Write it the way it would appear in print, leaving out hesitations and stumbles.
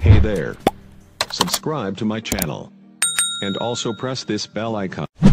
Hey there. Subscribe to my channel. And also press this bell icon.